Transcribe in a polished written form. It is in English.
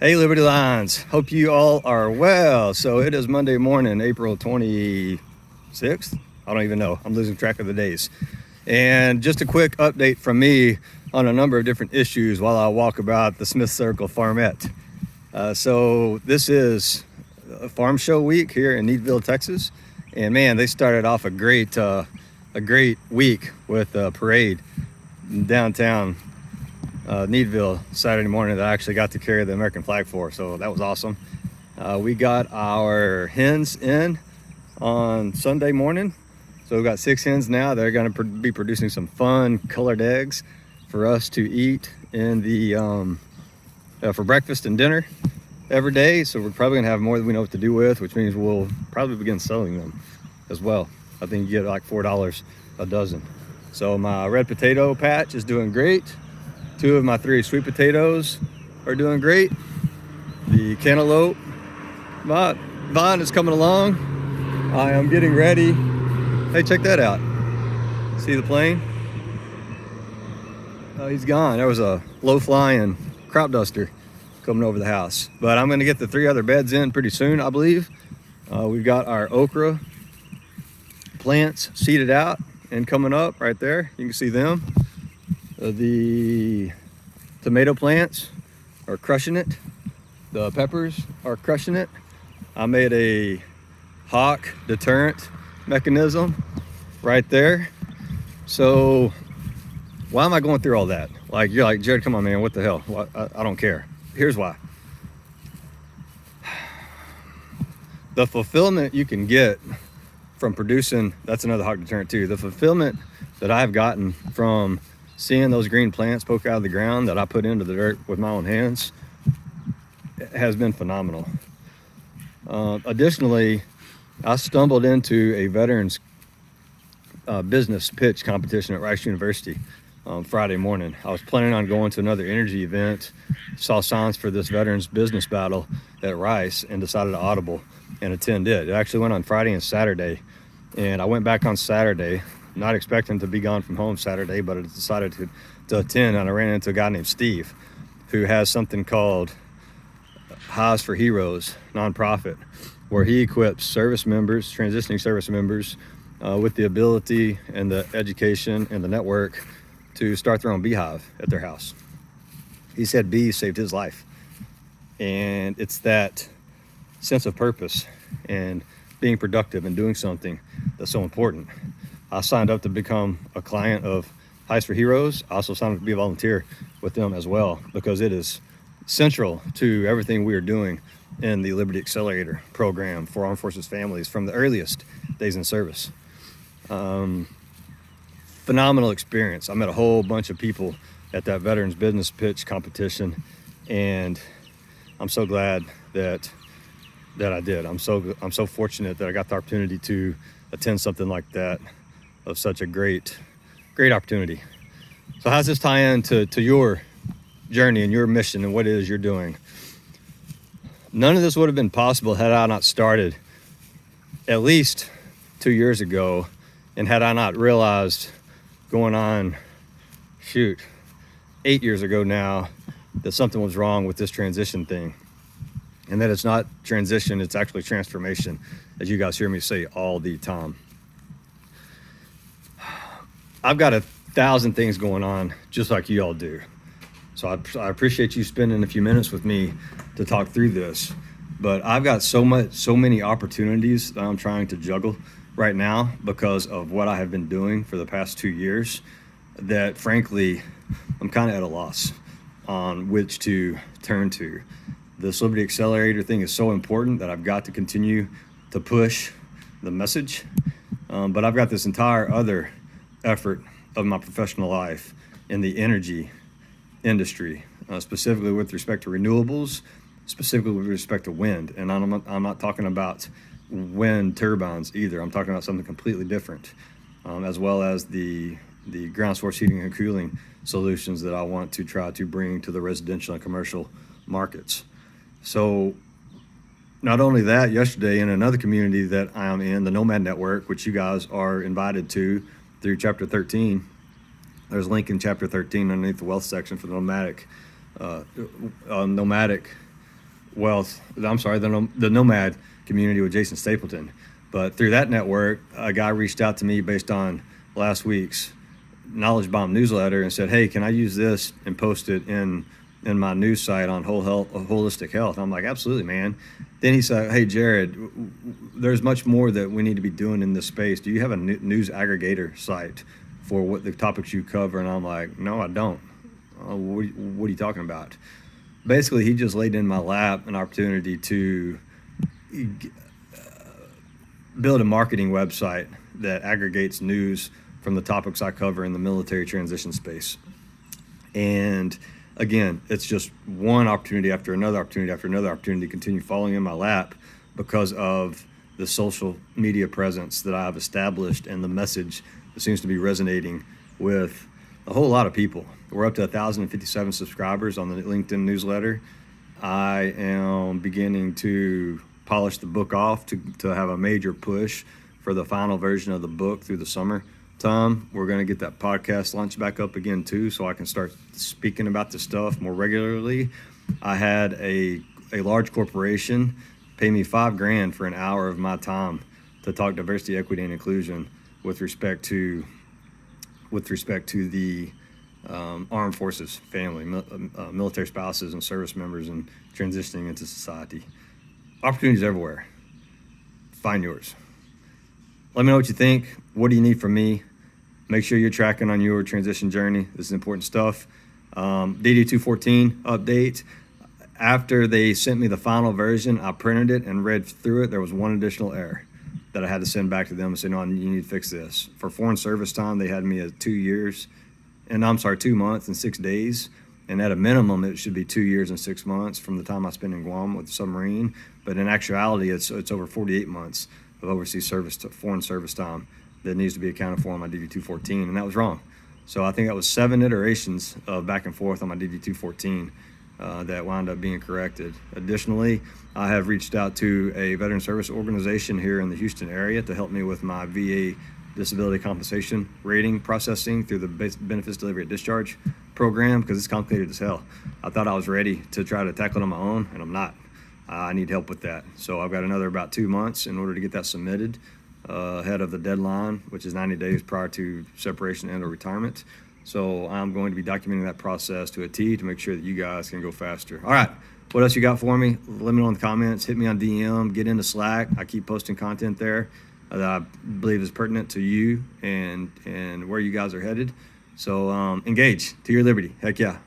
Hey, Liberty Lions. Hope you all are well. So it is Monday morning, April 26th. I don't even know. I'm losing track of the days. And just a quick update from me on a number of different issues while I walk about the Smith Circle Farmette. So this is a farm show week here in Needville, Texas. And man, they started off a great week with a parade downtown Needville Saturday morning that I actually got to carry the American flag for, so that was awesome. We got our hens in on Sunday morning, so we've got 6 hens now. They're going to be producing some fun colored eggs for us to eat in the for breakfast and dinner every day. So we're probably going to have more than we know what to do with, which means we'll probably begin selling them as well. I think you get like $4 a dozen. So my red potato patch is doing great. 2 of my 3 sweet potatoes are doing great. The cantaloupe vine is coming along. I am getting ready. Hey, check that out. See the plane? Oh, he's gone. There was a low-flying crop duster coming over the house. But I'm going to get the 3 other beds in pretty soon, I believe. We've got our okra plants seeded out and coming up right there. You can see them. The tomato plants are crushing it. The peppers are crushing it. I made a hawk deterrent mechanism right there. So why am I going through all that? Like, you're like, Jared, come on, man, what the hell? I don't care. Here's why. The fulfillment you can get from producing, that's another hawk deterrent too. The fulfillment that I've gotten from seeing those green plants poke out of the ground that I put into the dirt with my own hands has been phenomenal. Additionally, I stumbled into a veterans business pitch competition at Rice University on Friday morning. I was planning on going to another energy event, saw signs for this veterans business battle at Rice, and decided to audible and attend it. It actually went on Friday and Saturday, and I went back on Saturday, not expecting to be gone from home Saturday, but I decided to attend, and I ran into a guy named Steve who has something called Highs for Heroes nonprofit, where he equips service members, transitioning service members, with the ability and the education and the network to start their own beehive at their house. He said bees saved his life, and it's that sense of purpose and being productive and doing something that's so important. I signed up to become a client of Highs for Heroes. I also signed up to be a volunteer with them as well, because it is central to everything we are doing in the Liberty Accelerator program for armed forces families from the earliest days in service. Phenomenal experience. I met a whole bunch of people at that veterans business pitch competition, and I'm so glad that I did. I'm so fortunate that I got the opportunity to attend something like that, of such a great opportunity. So how's this tie in to your journey and your mission and what it is you're doing? None of this would have been possible had I not started at least 2 years ago, and had I not realized going on 8 years ago now that something was wrong with this transition thing, and that it's not transition, it's actually transformation, as you guys hear me say all the time. I've got 1,000 things going on, just like you all do. So I appreciate you spending a few minutes with me to talk through this. But I've got so many opportunities that I'm trying to juggle right now because of what I have been doing for the past 2 years, that frankly, I'm kind of at a loss on which to turn to. This Liberty Accelerator thing is so important that I've got to continue to push the message. But I've got this entire other effort of my professional life in the energy industry, specifically with respect to renewables, specifically with respect to wind. And I'm not talking about wind turbines either. I'm talking about something completely different, as well as the ground source heating and cooling solutions that I want to try to bring to the residential and commercial markets. So not only that, yesterday in another community that I am in, the Nomad Network, which you guys are invited to through Chapter 13, there's a link in Chapter 13 underneath the wealth section for the nomadic wealth. I'm sorry, the Nomad community with Jason Stapleton. But through that network, a guy reached out to me based on last week's Knowledge Bomb newsletter and said, "Hey, can I use this and post it in my news site on holistic health?" I'm like, "Absolutely, man." Then he said, "Hey, Jared, there's much more that we need to be doing in this space. Do you have a news aggregator site for what the topics you cover?" And I'm like, "No, I don't." What are you talking about? Basically, he just laid in my lap an opportunity to build a marketing website that aggregates news from the topics I cover in the military transition space. And again, it's just one opportunity after another opportunity after another opportunity to continue falling in my lap because of the social media presence that I've established and the message that seems to be resonating with a whole lot of people. We're up to 1,057 subscribers on the LinkedIn newsletter. I am beginning to polish the book off to have a major push for the final version of the book through the summer time. We're going to get that podcast launched back up again too, so I can start speaking about this stuff more regularly. I had a large corporation pay me $5,000 for an hour of my time to talk diversity, equity, and inclusion with respect to the armed forces family, military spouses and service members, and transitioning into society. Opportunities everywhere. Find yours. Let me know what you think. What do you need from me? Make sure you're tracking on your transition journey. This is important stuff. DD214 update. After they sent me the final version, I printed it and read through it. There was one additional error that I had to send back to them and say, "No, you need to fix this." For foreign service time, they had me at 2 months and 6 days. And at a minimum, it should be 2 years and 6 months from the time I spent in Guam with the submarine. But in actuality, it's over 48 months of overseas service, foreign service time that needs to be accounted for on my DD214, and that was wrong. So I think that was 7 iterations of back and forth on my DD214 that wound up being corrected. Additionally, I have reached out to a veteran service organization here in the Houston area to help me with my VA disability compensation rating processing through the benefits delivery at discharge program, because it's complicated as hell. I thought I was ready to try to tackle it on my own, and I'm not. I need help with that. So I've got another about 2 months in order to get that submitted ahead of the deadline, which is 90 days prior to separation and or retirement. So I'm going to be documenting that process to a T to make sure that you guys can go faster. All right, what else you got for me? Let me know in the comments. Hit me on DM, get into Slack. I keep posting content there that I believe is pertinent to you and where you guys are headed. So engage to your liberty. Heck yeah.